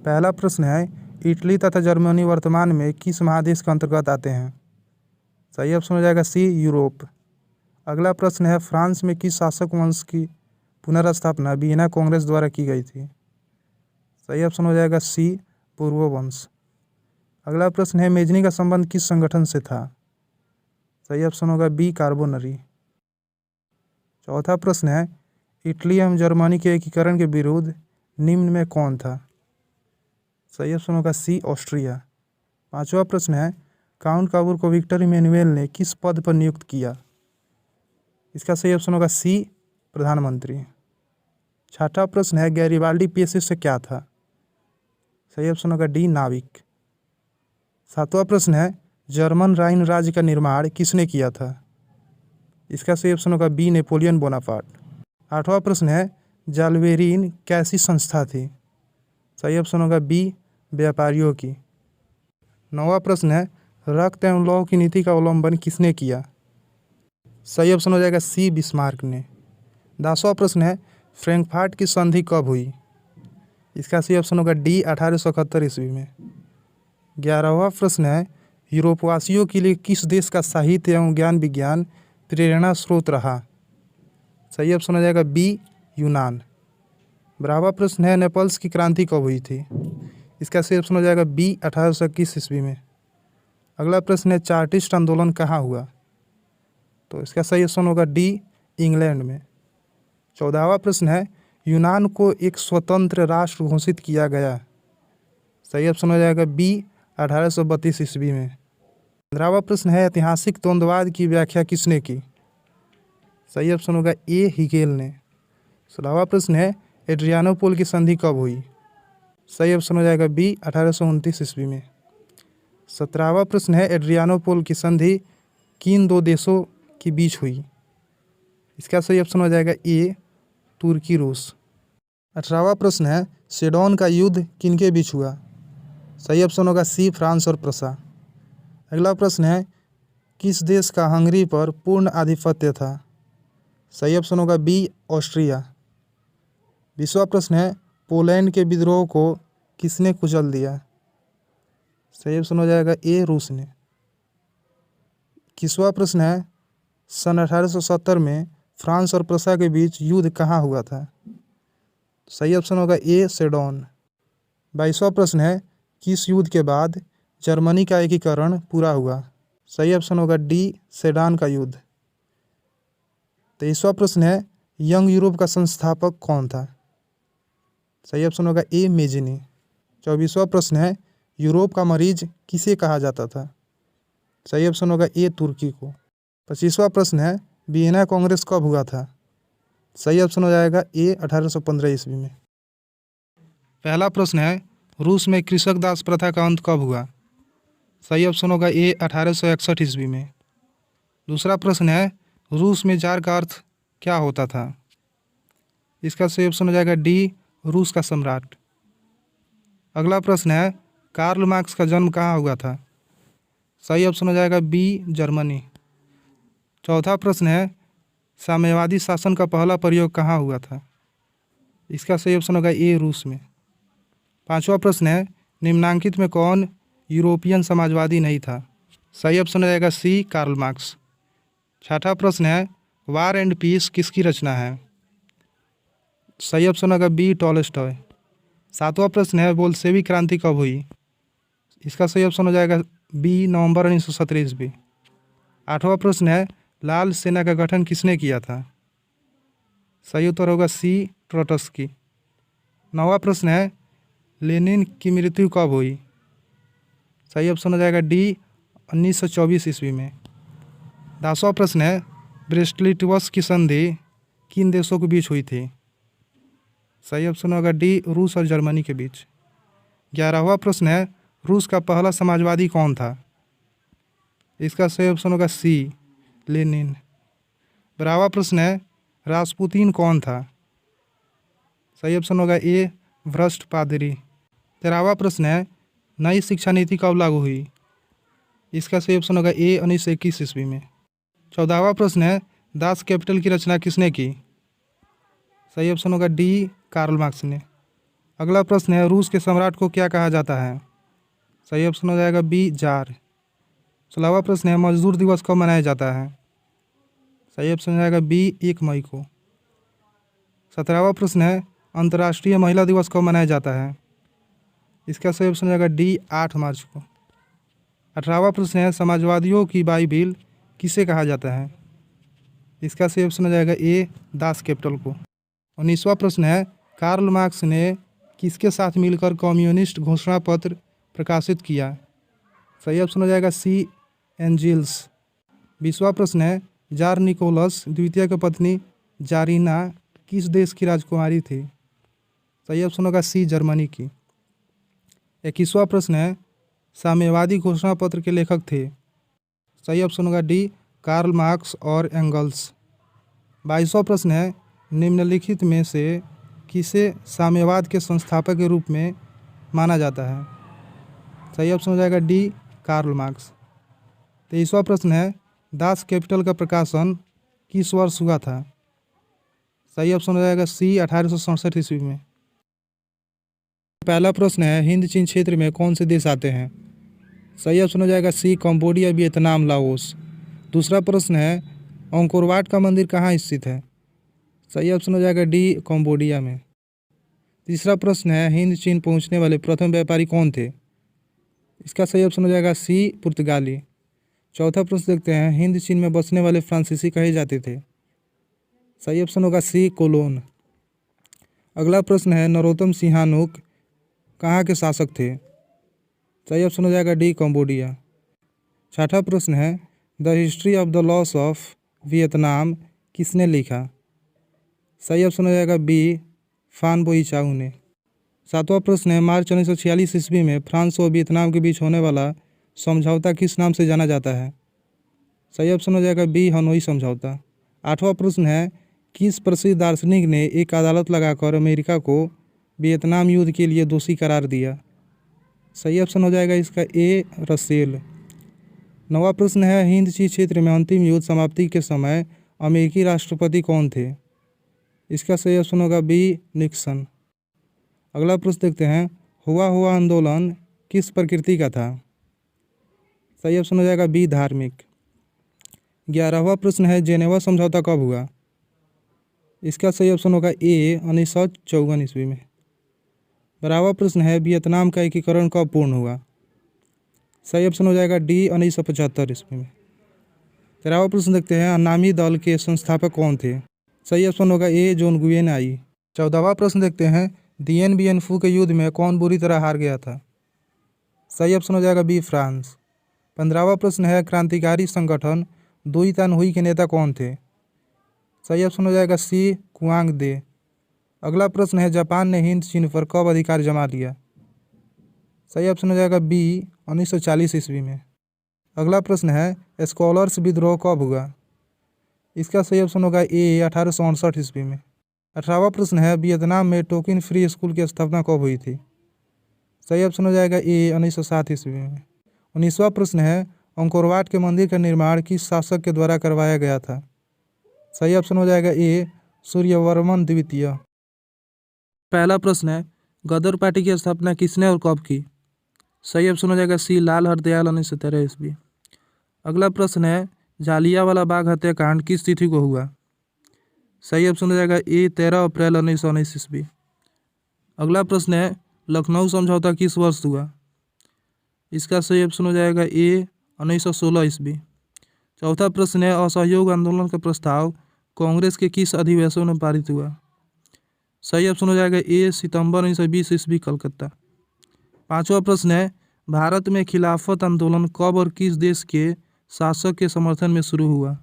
पहला प्रश्न है, इटली तथा जर्मनी वर्तमान में किस महादेश के अंतर्गत आते हैं? सही ऑप्शन हो जाएगा सी, यूरोप। अगला प्रश्न है, फ्रांस में किस शासक वंश की पुनर्स्थापना वियना कांग्रेस द्वारा की गई थी? सही ऑप्शन हो जाएगा सी, पूर्व वंश। अगला प्रश्न है, मेजनी का संबंध किस संगठन से था? सही ऑप्शन होगा बी, कार्बोनरी। चौथा प्रश्न है, इटली एवं जर्मनी के एकीकरण के विरुद्ध निम्न में कौन था? सही ऑप्शन होगा सी, ऑस्ट्रिया। पांचवा प्रश्न है, काउंट काबूर को विक्टर इमैनुअल ने किस पद पर नियुक्त किया? इसका सही ऑप्शन होगा सी, प्रधानमंत्री। छठा प्रश्न है, गैरिबाल्डी पेशे से क्या था? सही ऑप्शन होगा डी, नाविक। सातवां प्रश्न है, जर्मन राइन राज्य का निर्माण किसने किया था? इसका सही ऑप्शन होगा बी, नेपोलियन बोनापार्ट। आठवां प्रश्न है, जाल्वेरिन कैसी संस्था थी? सही ऑप्शन होगा बी, व्यापारियों की। नौवां प्रश्न है, रक्त एवं लौह की नीति का अवलंबन किसने किया? सही ऑप्शन हो जाएगा सी, बिस्मार्क ने। 10वां प्रश्न है, फ्रैंकफर्ट की संधि कब हुई? इसका सही ऑप्शन होगा डी, 1871 ईस्वी में। 11वां प्रश्न है, यूरोपवासियों के लिए किस देश का साहित्य एवं ज्ञान विज्ञान प्रेरणा स्रोत रहा? सही ऑप्शन हो जाएगा बी, यूनान। 12वां प्रश्न है, नेपल्स की क्रांति कब हुई थी? इसका सही ऑप्शन हो जाएगा बी, 1821 ईस्वी में। अगला प्रश्न है, चार्टिस्ट आंदोलन कहाँ हुआ? तो इसका सही ऑप्शन होगा डी, इंग्लैंड में। 14वां प्रश्न है, यूनान को एक स्वतंत्र राष्ट्र घोषित किया गया? सही ऑप्शन हो जाएगा बी, 1832 ईस्वी में। 15वां प्रश्न है, ऐतिहासिक द्वंद्ववाद की व्याख्या किसने की? सही ऑप्शन होगा ए, हिगेल ने। 16वां प्रश्न है, एड्रियानोपोल की संधि कब हुई? सही ऑप्शन हो जाएगा बी, 1829 ईस्वी में। 17वां प्रश्न है, एड्रियानोपोल की संधि किन दो देशों के बीच हुई? इसका सही ऑप्शन हो जाएगा ए, तुर्की रूस। 18वां प्रश्न है, सेडोन का युद्ध किनके बीच हुआ? सही ऑप्शन होगा सी, फ्रांस और प्रसा। अगला प्रश्न है, किस देश का हंगरी पर पूर्ण आधिपत्य था? सही ऑप्शन होगा बी, ऑस्ट्रिया। 20वां प्रश्न है, पोलैंड के विद्रोह को किसने कुचल दिया? सही ऑप्शन हो जाएगा ए, रूस ने। 21वां प्रश्न है, सन 1870 में फ्रांस और प्रसा के बीच युद्ध कहाँ हुआ था? सही ऑप्शन होगा ए, सेडोन। 22वां प्रश्न है, किस युद्ध के बाद जर्मनी का एकीकरण पूरा हुआ? सही ऑप्शन होगा डी, सेडान का युद्ध। 23वां प्रश्न है, यंग यूरोप का संस्थापक कौन था? सही ऑप्शन होगा ए, मेजिनी। 24वां प्रश्न है, यूरोप का मरीज किसे कहा जाता था? सही ऑप्शन होगा ए, तुर्की को। 25वां प्रश्न है, वियना कांग्रेस कब हुआ था? सही ऑप्शन हो जाएगा ए, 1815 ईस्वी में। पहला प्रश्न है, रूस में कृषक दास प्रथा का अंत कब हुआ? सही ऑप्शन होगा ए, 1861 ईस्वी में। दूसरा प्रश्न है, रूस में जार का अर्थ क्या होता था? इसका सही ऑप्शन हो जाएगा डी, रूस का सम्राट। अगला प्रश्न है, कार्ल मार्क्स का जन्म कहाँ हुआ था? सही ऑप्शन हो जाएगा बी, जर्मनी। चौथा प्रश्न है, साम्यवादी शासन का पहला प्रयोग कहाँ हुआ था? इसका सही ऑप्शन होगा ए, रूस में। 5वां प्रश्न है, निम्नांकित में कौन यूरोपियन समाजवादी नहीं था? सही ऑप्शन हो जाएगा सी, कार्ल मार्क्स। 6ठा प्रश्न है, वार एंड पीस किसकी रचना है? सही ऑप्शन होगा बी, टॉलस्टॉय। 7वां प्रश्न है, बोल्शेविक क्रांति कब हुई? इसका सही ऑप्शन हो जाएगा बी, नवंबर 1917 ईस्वी। 8वां प्रश्न है, लाल सेना का गठन किसने किया था? सही उत्तर होगा सी, ट्रोट्स्की। 9वां प्रश्न है, लेनिन की मृत्यु कब हुई? सही ऑप्शन हो जाएगा डी, 1924 ईस्वी में। 10वां प्रश्न है, ब्रेस्टलिटवस की संधि किन देशों के बीच हुई थी? सही ऑप्शन होगा डी, रूस और जर्मनी के बीच। 11वां प्रश्न है, रूस का पहला समाजवादी कौन था? इसका सही ऑप्शन होगा सी, लेनिन। 12वां प्रश्न है, रासपुतीन कौन था? सही ऑप्शन होगा ए, भ्रष्ट पादरी। 13वां प्रश्न है, नई शिक्षा नीति कब लागू हुई? इसका सही ऑप्शन होगा ए, 1921 ईस्वी में। 14वां प्रश्न है, दास कैपिटल की रचना किसने की? सही ऑप्शन होगा डी, कार्ल मार्क्स ने। अगला प्रश्न है, रूस के सम्राट को क्या कहा जाता है? सही ऑप्शन हो जाएगा बी, जार। 16वां प्रश्न है, मजदूर दिवस कब मनाया जाता है? सही ऑप्शन हो जाएगा बी, 1 मई को। 17वां प्रश्न है, अंतर्राष्ट्रीय महिला दिवस कब मनाया जाता है? इसका सही ऑप्शन हो जाएगा डी, 8 मार्च को। 18वां प्रश्न है, समाजवादियों की बाइबिल किसे कहा जाता है? इसका सही ऑप्शन हो जाएगा ए, दास कैपिटल को। 19वां प्रश्न है, कार्ल मार्क्स ने किसके साथ मिलकर कम्युनिस्ट घोषणा पत्र प्रकाशित किया? सही ऑप्शन हो जाएगा सी, एंजिल्स। 20वां प्रश्न है, जार निकोलस द्वितीय की पत्नी जारीना किस देश की राजकुमारी थी? सही ऑप्शन होगा सी, जर्मनी की। 21वां प्रश्न है, साम्यवादी घोषणा पत्र के लेखक थे? सही ऑप्शन होगा डी, कार्ल मार्क्स और एंगल्स। 22वां प्रश्न है, निम्नलिखित में से किसे साम्यवाद के संस्थापक के रूप में माना जाता है? सही ऑप्शन हो जाएगा डी, कार्ल मार्क्स। 23वां प्रश्न है, दास कैपिटल का प्रकाशन किस वर्ष हुआ था? सही ऑप्शन हो जाएगा सी, 1867 ईस्वी में। पहला प्रश्न है, हिंद चीन क्षेत्र में कौन से देश आते हैं? सही ऑप्शन हो जाएगा सी, कंबोडिया, वियतनाम, लाओस। दूसरा प्रश्न है, अंकोर वाट का मंदिर कहाँ स्थित है? सही ऑप्शन हो जाएगा डी, कंबोडिया में। तीसरा प्रश्न है, हिंद चीन पहुंचने वाले प्रथम व्यापारी कौन थे? इसका सही ऑप्शन हो जाएगा सी, पुर्तगाली। चौथा प्रश्न देखते हैं, हिंद चीन में बसने वाले फ्रांसीसी कहे जाते थे? सही ऑप्शन होगा सी, कोलोन। अगला प्रश्न है, नरोत्तम सिंहानुक कहाँ के शासक थे? सही ऑप्शन हो जाएगा डी, कंबोडिया। छठा प्रश्न है, the history of the loss of Vietnam किसने लिखा? सही ऑप्शन हो जाएगा बी, फान बोइचाउ ने। सातवां प्रश्न है, मार्च 1946 ईस्वी में फ्रांस और वियतनाम के बीच होने वाला समझौता किस नाम से जाना जाता है? सही ऑप्शन हो जाएगा बी, हनोई समझौता। आठवां प्रश्न है, किस प्रसिद्ध दार्शनिक ने एक अदालत लगाकर अमेरिका को वियतनाम युद्ध के लिए दोषी करार दिया? सही ऑप्शन हो जाएगा इसका ए, रसेल। नौवां प्रश्न है, हिंद चीन क्षेत्र में अंतिम युद्ध समाप्ति के समय अमेरिकी राष्ट्रपति कौन थे? इसका सही ऑप्शन होगा बी, निक्सन। अगला प्रश्न देखते हैं, हुआ आंदोलन किस प्रकृति का था? सही ऑप्शन हो जाएगा बी, धार्मिक। 11वां प्रश्न है, जेनेवा समझौता कब हुआ? इसका सही ऑप्शन होगा ए, 1954 ईस्वी में। 12वां प्रश्न है, वियतनाम का एकीकरण कब पूर्ण हुआ? सही ऑप्शन हो जाएगा डी, 1975 ईस्वी में। 13वां प्रश्न देखते हैं, अन्नामी दल के संस्थापक कौन थे? सही ऑप्शन होगा ए, जोन गुयेन आई। 14वां प्रश्न देखते हैं, दिएन बिएन फू के युद्ध में कौन बुरी तरह हार गया था? सही ऑप्शन हो जाएगा बी, फ्रांस। 15वां प्रश्न है, क्रांतिकारी संगठन दुई तान हुई के नेता कौन थे? सही ऑप्शन हो जाएगा सी, कुआंग दे। अगला प्रश्न है, जापान ने हिंद चीन पर कब अधिकार जमा लिया? सही ऑप्शन हो जाएगा बी, 1940 ईस्वी में। अगला प्रश्न है, स्कॉलर्स विद्रोह कब हुआ? इसका सही ऑप्शन होगा ए, 1868 ईस्वी में। 18वां प्रश्न है, वियतनाम में टोकिन फ्री स्कूल की स्थापना कब हुई थी? सही ऑप्शन हो जाएगा ए, 1907 ईस्वी में। 19वां प्रश्न है, अंकोर वाट के मंदिर का निर्माण किस शासक के द्वारा करवाया गया था? सही ऑप्शन हो जाएगा ए, सूर्यवर्मन द्वितीय। पहला प्रश्न है, गदर पार्टी की स्थापना किसने और कब की? सही ऑप्शन हो जाएगा सी, लाल हरदयाल, 1913 ईस्वी। अगला प्रश्न है, जालियांवाला बाग हत्याकांड किस तिथि को हुआ? सही ऑप्शन हो जाएगा ए, 13 अप्रैल 1919 ईस्वी। अगला प्रश्न है, लखनऊ समझौता किस वर्ष हुआ? इसका सही ऑप्शन हो जाएगा ए, 1916 ईस्वी। चौथा प्रश्न है, असहयोग आंदोलन का प्रस्ताव कांग्रेस के किस अधिवेशन में पारित हुआ? सही ऑप्शन हो जाएगा ए, सितंबर 1920 ईस्वी, कलकत्ता। पांचवा प्रश्न है, भारत में खिलाफत आंदोलन कब और किस देश के शासक के समर्थन में शुरू हुआ?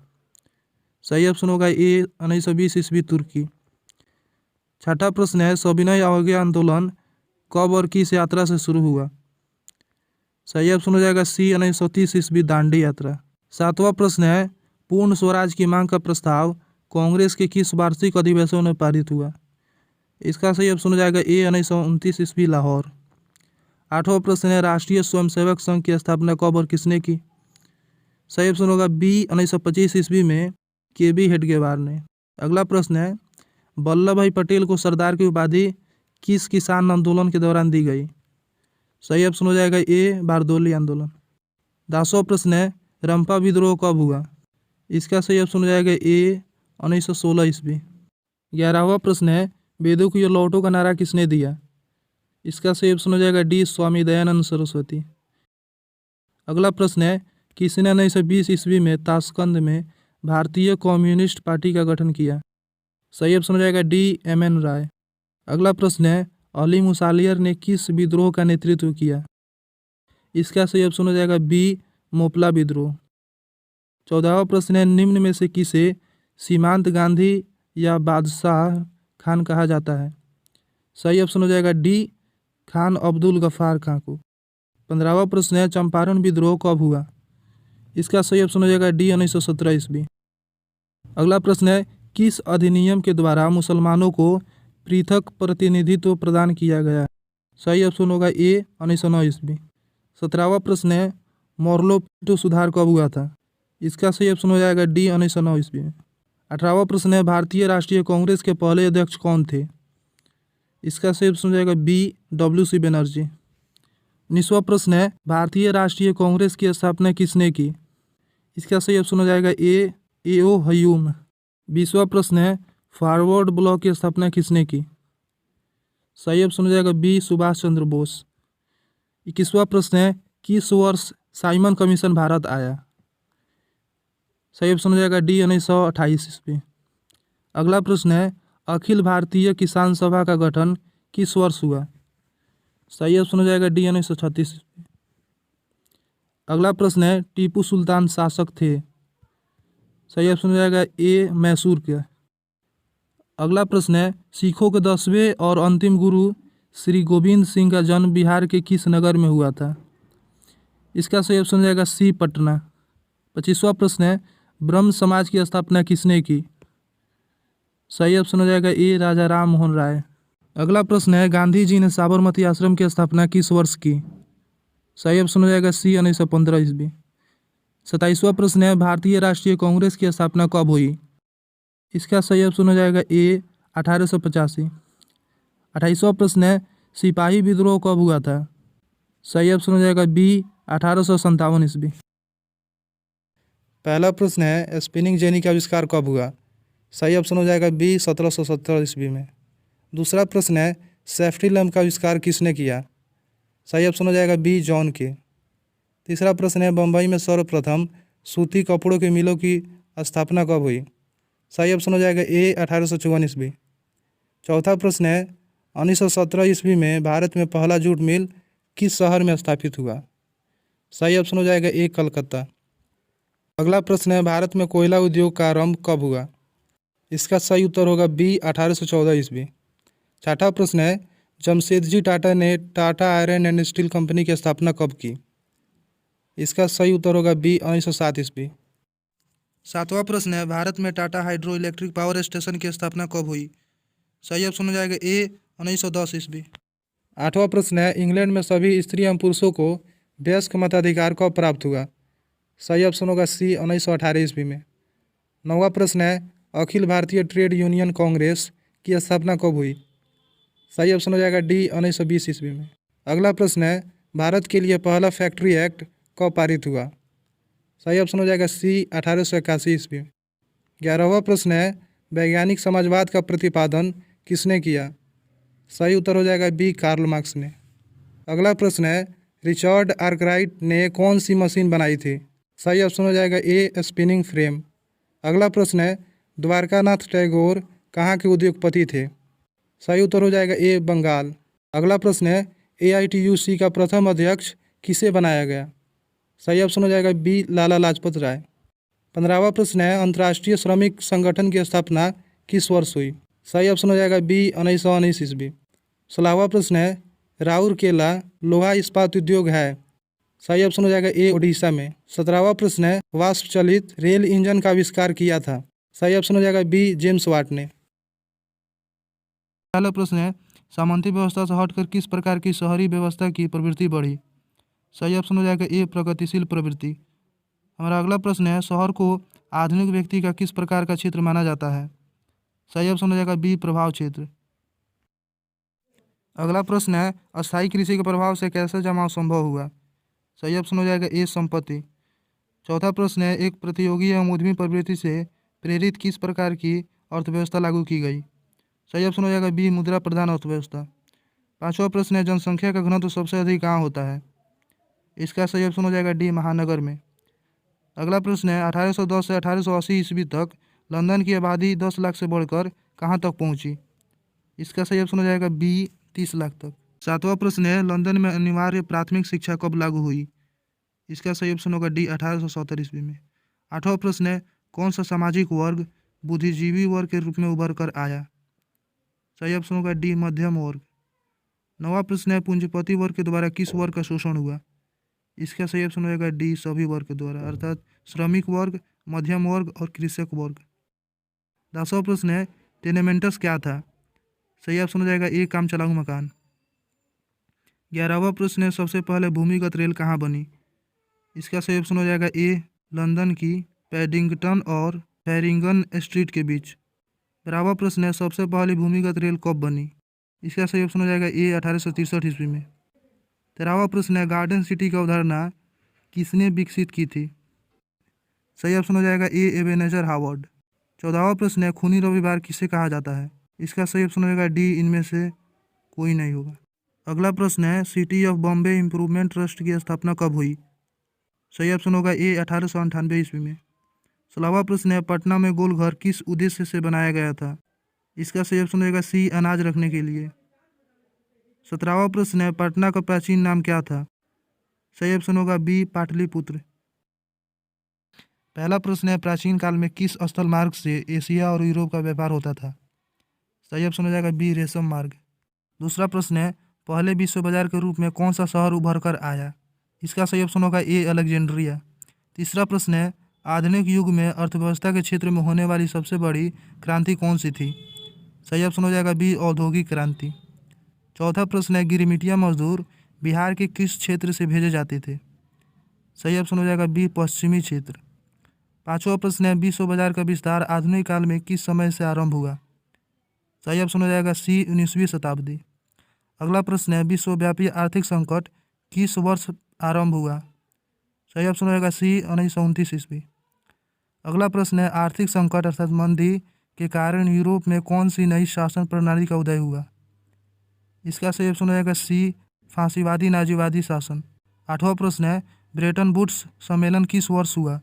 सही ऑप्शन होगा ए, 1920 ईस्वी, तुर्की। छठा प्रश्न है, सविनय अवज्ञा आंदोलन कब और किस यात्रा से शुरू हुआ? सही ऑप्शन हो जाएगा सी, 1930 ईस्वी, दांडी यात्रा। सातवां प्रश्न है, पूर्ण स्वराज की मांग का प्रस्ताव कांग्रेस के किस वार्षिक अधिवेशन में पारित हुआ? इसका सही ऑप्शन हो जाएगा ए, 1929 ईस्वी, लाहौर। आठवां प्रश्न है, राष्ट्रीय स्वयंसेवक संघ की स्थापना कब और किसने की? सही ऑप्शन होगा बी, 1925 ईस्वी में, के बी हेडगेवार ने। अगला प्रश्न है, वल्लभ भाई पटेल को सरदार की उपाधि किस किसान आंदोलन के दौरान दी गई? सही ऑप्शन हो जाएगा ए बारदोली आंदोलन। 10वां प्रश्न है रंपा विद्रोह कब हुआ? इसका सही ऑप्शन हो जाएगा ए 1916 ईस्वी। 11वां प्रश्न है वेदों को ये लौटो का नारा किसने दिया? इसका सही ऑप्शन हो जाएगा डी स्वामी दयानंद सरस्वती। अगला प्रश्न है किसने 1920 ईस्वी में ताशकंद में भारतीय कम्युनिस्ट पार्टी का गठन किया? सही ऑप्शन हो जाएगा डी एम.एन. राय। अगला प्रश्न है अली मुसालियर ने किस विद्रोह का नेतृत्व किया? इसका सही ऑप्शन हो जाएगा बी मोपला विद्रोह। 14वां प्रश्न है निम्न में से किसे सीमांत गांधी या बादशाह खान कहा जाता है? सही ऑप्शन हो जाएगा डी खान अब्दुल गफ्फार खां को। 15वां प्रश्न है चंपारण विद्रोह कब हुआ? इसका सही ऑप्शन हो जाएगा डी 1917 ईस्वी। अगला प्रश्न है किस अधिनियम के द्वारा मुसलमानों को पृथक प्रतिनिधित्व प्रदान किया गया? सही ऑप्शन होगा ए 1909 ईस्वी। 17वां प्रश्न है मोरलो सुधार कब हुआ था? इसका सही ऑप्शन हो जाएगा डी 1909 ईस्वी में। 18वां प्रश्न है भारतीय राष्ट्रीय कांग्रेस के पहले अध्यक्ष कौन थे? इसका सही ऑप्शन हो जाएगा बी W.C. बनर्जी। 19वां प्रश्न है भारतीय राष्ट्रीय कांग्रेस की स्थापना किसने की? इसका सही ऑप्शन हो जाएगा ए ओ हयूम। 20वां प्रश्न है फॉरवर्ड ब्लॉक की स्थापना किसने की? सही ऑप्शन हो जाएगा बी सुभाष चंद्र बोस। 21वां प्रश्न है किस वर्ष साइमन कमीशन भारत आया? सही ऑप्शन हो जाएगा डी 1928 ईस्वी। अगला प्रश्न है अखिल भारतीय किसान सभा का गठन किस वर्ष हुआ? सही ऑप्शन हो जाएगा डी 1936 ईस्वी। अगला प्रश्न है टीपू सुल्तान शासक थे? सही ऑप्शन हो जाएगा ए मैसूर के। अगला प्रश्न है सिखों के 10वें और अंतिम गुरु श्री गोविंद सिंह का जन्म बिहार के किस नगर में हुआ था? इसका सही ऑप्शन हो जाएगा सी पटना। 25वां प्रश्न है ब्रह्म समाज की स्थापना किसने की? सही ऑप्शन हो जाएगा ए राजा राम मोहन राय। अगला प्रश्न है गांधी जी ने साबरमती आश्रम की स्थापना किस वर्ष की? सही ऑप्शन हो जाएगा सी 1915 ईस्वी। 27वां प्रश्न है भारतीय राष्ट्रीय कांग्रेस की स्थापना कब हुई? इसका सही ऑप्शन हो जाएगा ए 1885। 28वां प्रश्न है सिपाही विद्रोह कब हुआ था? सही ऑप्शन हो जाएगा बी 1857 ईस्वी। पहला प्रश्न है स्पिनिंग जेनी का आविष्कार कब हुआ? सही ऑप्शन हो जाएगा बी 1770 ईस्वी में। दूसरा प्रश्न है सेफ्टी लैम्प का आविष्कार किसने किया? सही ऑप्शन हो जाएगा बी जॉन के। तीसरा प्रश्न है बम्बई में सर्वप्रथम सूती कपड़ों की मिलों की स्थापना कब हुई? सही ऑप्शन हो जाएगा ए 1854 ईस्वी। चौथा प्रश्न है 1917 ईस्वी में भारत में पहला जूट मिल किस शहर में स्थापित हुआ? सही ऑप्शन हो जाएगा ए कलकत्ता। अगला प्रश्न है भारत में कोयला उद्योग का आरंभ कब हुआ? इसका सही उत्तर होगा बी 1814 ईस्वी। छठा प्रश्न है जमशेदजी टाटा ने Tata iron and steel company की स्थापना कब की? इसका सही उत्तर होगा बी 1907 ईस्वी। 7वां प्रश्न है भारत में Tata hydro electric power station की स्थापना कब हुई? सही ऑप्शन हो जाएगा ए 1910 ईस्वी। 8वां प्रश्न है इंग्लैंड में सभी स्त्री एवं पुरुषों को वयस्क मताधिकार कब प्राप्त हुआ? सही ऑप्शन होगा सी 1918 ईस्वी में। 9वां प्रश्न है अखिल भारतीय ट्रेड यूनियन कांग्रेस की स्थापना कब हुई? सही ऑप्शन हो जाएगा डी 1920 ईस्वी में। अगला प्रश्न है भारत के लिए पहला फैक्ट्री एक्ट कब पारित हुआ? सही ऑप्शन हो जाएगा सी 1881 ईस्वी। 11वां प्रश्न है वैज्ञानिक समाजवाद का प्रतिपादन किसने किया? सही उत्तर हो जाएगा बी कार्ल मार्क्स ने। अगला प्रश्न है रिचर्ड आर्कराइट ने कौन सी मशीन बनाई थी? सही ऑप्शन हो जाएगा ए स्पिनिंग फ्रेम। अगला प्रश्न है द्वारकानाथ टैगोर कहाँ के उद्योगपति थे? सही उत्तर हो जाएगा ए बंगाल। अगला प्रश्न है AITUC का प्रथम अध्यक्ष किसे बनाया गया? सही ऑप्शन हो जाएगा बी लाला लाजपत राय। 15वां प्रश्न है अंतर्राष्ट्रीय श्रमिक संगठन की स्थापना किस वर्ष हुई? सही ऑप्शन हो जाएगा बी 1919 ईस्वी। 16वां प्रश्न है राउरकेला लोहा इस्पात उद्योग है? सही ऑप्शन हो जाएगा ए ओडिशा में। 17वां प्रश्न है वाष्प चलित रेल इंजन का आविष्कार किया था? सही ऑप्शन हो जाएगा बी जेम्स वाट ने। पहला प्रश्न है सामंती व्यवस्था से हटकर किस प्रकार की शहरी व्यवस्था की प्रवृत्ति बढ़ी? सही ऑप्शन हो जाएगा ए प्रगतिशील प्रवृत्ति। हमारा अगला प्रश्न है शहर को आधुनिक व्यक्ति का किस प्रकार का क्षेत्र माना जाता है? सही ऑप्शन हो जाएगा बी प्रभाव क्षेत्र। अगला प्रश्न है, अस्थायी कृषि के प्रभाव से कैसे जमाव संभव हुआ? सही ऑप्शन हो जाएगा ए, संपत्ति। चौथा प्रश्न है, एक प्रतियोगी एवं उद्यमी प्रवृत्ति से प्रेरित किस प्रकार की अर्थव्यवस्था लागू की गई? सही ऑप्शन हो जाएगा बी, मुद्रा प्रधान अर्थव्यवस्था। पांचवा प्रश्न है, जनसंख्या का घनत्व सबसे अधिक कहाँ होता है? इसका सही ऑप्शन हो जाएगा डी, महानगर में। अगला प्रश्न है, 1810 से 1880 ईस्वी तक लंदन की आबादी 10 लाख से बढ़कर कहाँ तक पहुँची? इसका सही ऑप्शन हो जाएगा बी, 30 लाख तक। सातवां प्रश्न है, लंदन में अनिवार्य प्राथमिक शिक्षा कब लागू हुई? इसका सही ऑप्शन होगा डी, 1870 ईस्वी में। आठवां प्रश्न है, कौन सा सामाजिक वर्ग बुद्धिजीवी वर्ग के रूप में उभर कर आया? सही ऑप्शन होगा डी, मध्यम वर्ग। नौवां प्रश्न है, पूंजीपति वर्ग के द्वारा किस वर्ग का शोषण हुआ? इसका सही ऑप्शन होगा डी, सभी वर्ग के द्वारा, अर्थात श्रमिक वर्ग, मध्यम वर्ग और कृषक वर्ग। 10वां प्रश्न है, टेनेमेंट्स क्या था? सही ऑप्शन हो जाएगा ए, काम चलाऊ मकान। 11वां प्रश्न है, सबसे पहले भूमिगत रेल कहाँ बनी? इसका सही ऑप्शन हो जाएगा ए, लंदन की पैडिंगटन और फैरिंगन स्ट्रीट के बीच। 12वां प्रश्न है, सबसे पहली भूमिगत रेल कब बनी? इसका सही ऑप्शन हो जाएगा ए, 1863 ईस्वी में। 13वां प्रश्न है, गार्डन सिटी की अवधारणा किसने विकसित की थी? सही ऑप्शन हो जाएगा ए, एबेनेजर हावर्ड। 14वां प्रश्न है, खूनी रविवार किसे कहा जाता है? इसका सही ऑप्शन होगा डी, इनमें से कोई नहीं होगा। अगला प्रश्न है, city of Bombay improvement trust की स्थापना कब हुई? सही ऑप्शन होगा ए, 1898 ईस्वी में। 16वां प्रश्न है, पटना में गोलघर किस उद्देश्य से बनाया गया था? इसका सही ऑप्शन होगा सी, अनाज रखने के लिए। 17वां प्रश्न है, पटना का प्राचीन नाम क्या था? सही ऑप्शन होगा बी, पाटलिपुत्र। पहला प्रश्न है, प्राचीन काल में किस स्थल मार्ग से एशिया और यूरोप का व्यापार होता था? सही ऑप्शन हो जाएगा बी, रेशम मार्ग। दूसरा प्रश्न है, पहले विश्व बाजार के रूप में कौन सा शहर उभर कर आया? इसका सही ऑप्शन होगा ए, अलेक्जेंड्रिया। तीसरा प्रश्न है, आधुनिक युग में अर्थव्यवस्था के क्षेत्र में होने वाली सबसे बड़ी क्रांति कौन सी थी? सही ऑप्शन हो जाएगा बी, औद्योगिक क्रांति। चौथा प्रश्न है, गिरमिटिया मजदूर बिहार के किस क्षेत्र से भेजे जाते थे? सही ऑप्शन हो जाएगा बी, पश्चिमी क्षेत्र। पांचवा प्रश्न है, विश्व बाजार का विस्तार आधुनिक काल में किस समय से आरंभ हुआ? सही ऑप्शन हो जाएगा सी, 19वीं शताब्दी। अगला प्रश्न है, विश्वव्यापी आर्थिक संकट किस वर्ष आरंभ हुआ? सही ऑप्शन होगा सी, 1929 ईस्वी। अगला प्रश्न है, आर्थिक संकट अर्थात मंदी के कारण यूरोप में कौन सी नई शासन प्रणाली का उदय हुआ? इसका सही ऑप्शन होगा सी, फांसीवादी नाजीवादी शासन। आठवां प्रश्न है, ब्रेटन वुड्स सम्मेलन किस वर्ष हुआ?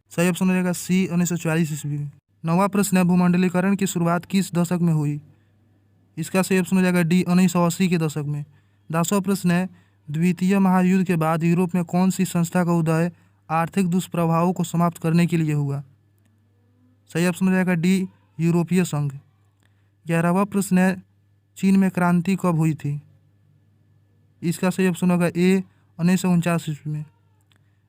सही ऑप्शन हो जाएगा सी, 1944 ईस्वी में। 9वां प्रश्न है, भूमंडलीकरण की शुरुआत किस दशक में हुई? इसका सही ऑप्शन हो जाएगा डी, 1980 के दशक में। 10वां प्रश्न है, द्वितीय महायुद्ध के बाद यूरोप में कौन सी संस्था का उदय आर्थिक दुष्प्रभावों को समाप्त करने के लिए हुआ? सही ऑप्शन हो जाएगा डी, यूरोपीय संघ। 11वां प्रश्न है, चीन में क्रांति कब हुई थी? इसका सही ऑप्शन होगा ए, 1949 ईस्वी में।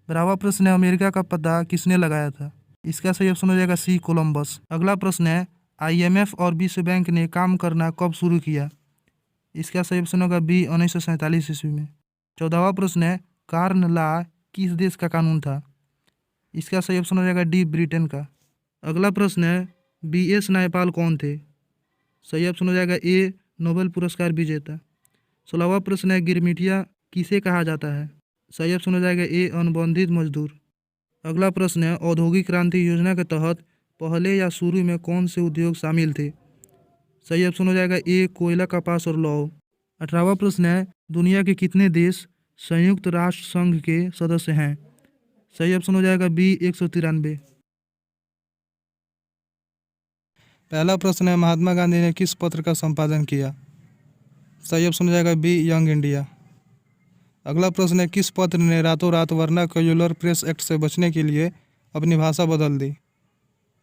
12वां प्रश्न है, अमेरिका का पता किसने लगाया था? इसका सही ऑप्शन हो जाएगा सी, कोलंबस। अगला प्रश्न है, IMF और विश्व बैंक ने काम करना कब शुरू किया? इसका सही ऑप्शन होगा बी, 1947 ईस्वी में। 14वां प्रश्न है, कार्न लॉ किस देश का कानून था? इसका सही ऑप्शन हो जाएगा डी, ब्रिटेन का। अगला प्रश्न है, BS नायपाल कौन थे? सही ऑप्शन हो जाएगा ए, नोबेल पुरस्कार विजेता। 16वां प्रश्न है, गिरमिटिया किसे कहा जाता है? सही ऑप्शन हो जाएगा ए, अनुबंधित मजदूर। अगला प्रश्न है, औद्योगिक क्रांति योजना के तहत पहले या शुरू में कौन से उद्योग शामिल थे? सही ऑप्शन हो जाएगा ए, कोयला, कपास और लौह। 18वां प्रश्न है, दुनिया के कितने देश संयुक्त राष्ट्र संघ के सदस्य हैं? सही ऑप्शन हो जाएगा बी, 193। पहला प्रश्न है, महात्मा गांधी ने किस पत्र का संपादन किया? सही ऑप्शन हो जाएगा बी, यंग इंडिया। अगला प्रश्न है, किस पत्र ने रातों रात वर्नाक्युलर प्रेस एक्ट से बचने के लिए अपनी भाषा बदल दी?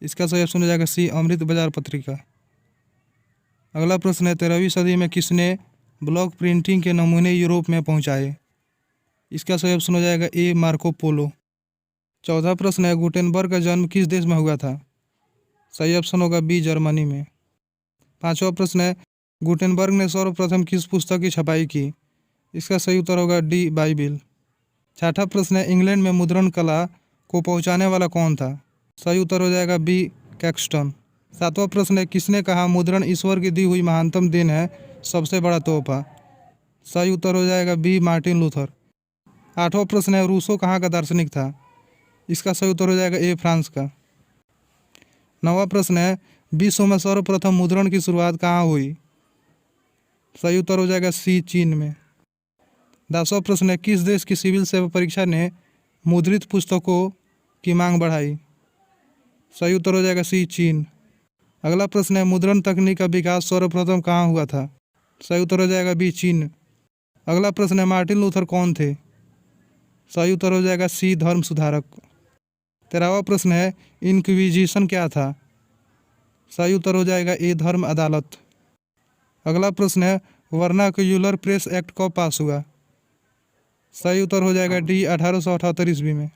इसका सही ऑप्शन हो जाएगा सी, अमृत बाजार पत्रिका। अगला प्रश्न है, 13वीं सदी में किसने ब्लॉक प्रिंटिंग के नमूने यूरोप में पहुंचाए? इसका सही ऑप्शन हो जाएगा ए, मार्को पोलो। 14वां प्रश्न है, गुटेनबर्ग का जन्म किस देश में हुआ था? सही ऑप्शन होगा बी, जर्मनी में। 5वां प्रश्न है, गुटेनबर्ग ने सर्वप्रथम किस पुस्तक की छपाई की? इसका सही उत्तर होगा डी, बाइबिल। 6वां प्रश्न है, इंग्लैंड में मुद्रण कला को पहुंचाने वाला कौन था? सही उत्तर हो जाएगा बी, कैक्सटन। 7वां प्रश्न है, किसने कहा मुद्रण ईश्वर की दी हुई महानतम देन है, सबसे बड़ा तोहफा? सही उत्तर हो जाएगा बी मार्टिन लूथर। 8वां प्रश्न है, रूसो कहाँ का दार्शनिक था? इसका सही उत्तर हो जाएगा ए फ्रांस का। 9वां प्रश्न है, विश्व में सर्वप्रथम मुद्रण की शुरुआत कहाँ हुई? सही उत्तर हो जाएगा सी चीन में। 10वां प्रश्न है, किस देश की सिविल सेवा परीक्षा ने मुद्रित पुस्तकों की मांग बढ़ाई? सही उत्तर हो जाएगा सी चीन। अगला प्रश्न है, मुद्रण तकनीक का विकास सर्वप्रथम कहाँ हुआ था? सही उत्तर हो जाएगा बी चीन। अगला प्रश्न है, मार्टिन लूथर कौन थे? सही उत्तर हो जाएगा सी धर्म सुधारक। 13वां प्रश्न है, इंक्विजिशन क्या था? सही उत्तर हो जाएगा ए धर्म अदालत। अगला प्रश्न है, वर्नाक्यूलर प्रेस एक्ट कब पास हुआ? सही उत्तर हो जाएगा डी 1878 ईस्वी में।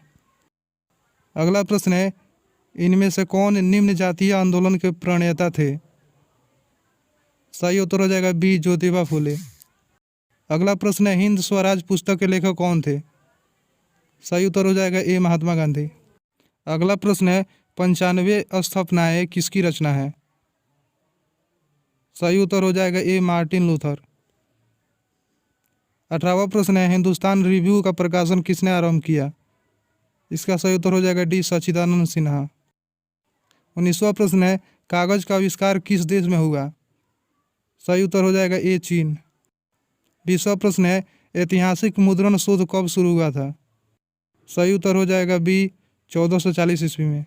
अगला प्रश्न है, इनमें से कौन निम्न जातीय आंदोलन के प्रणेता थे? सही उत्तर हो जाएगा बी ज्योतिबा फुले। अगला प्रश्न है, हिंद स्वराज पुस्तक के लेखक कौन थे? सही उत्तर हो जाएगा ए महात्मा गांधी। अगला प्रश्न है, 95 स्थापनाएं किसकी रचना है? सही उत्तर हो जाएगा ए मार्टिन लूथर। 18वां प्रश्न है, हिंदुस्तान रिव्यू का प्रकाशन किसने आरंभ किया? इसका सही उत्तर हो जाएगा डी सच्चिदानंद सिन्हा। 19वां प्रश्न है, कागज का आविष्कार किस देश में हुआ? सही उत्तर हो जाएगा ए चीन। 20वां प्रश्न है, ऐतिहासिक मुद्रण शोध कब शुरू हुआ था? सही उत्तर हो जाएगा बी 1440 ईस्वी में।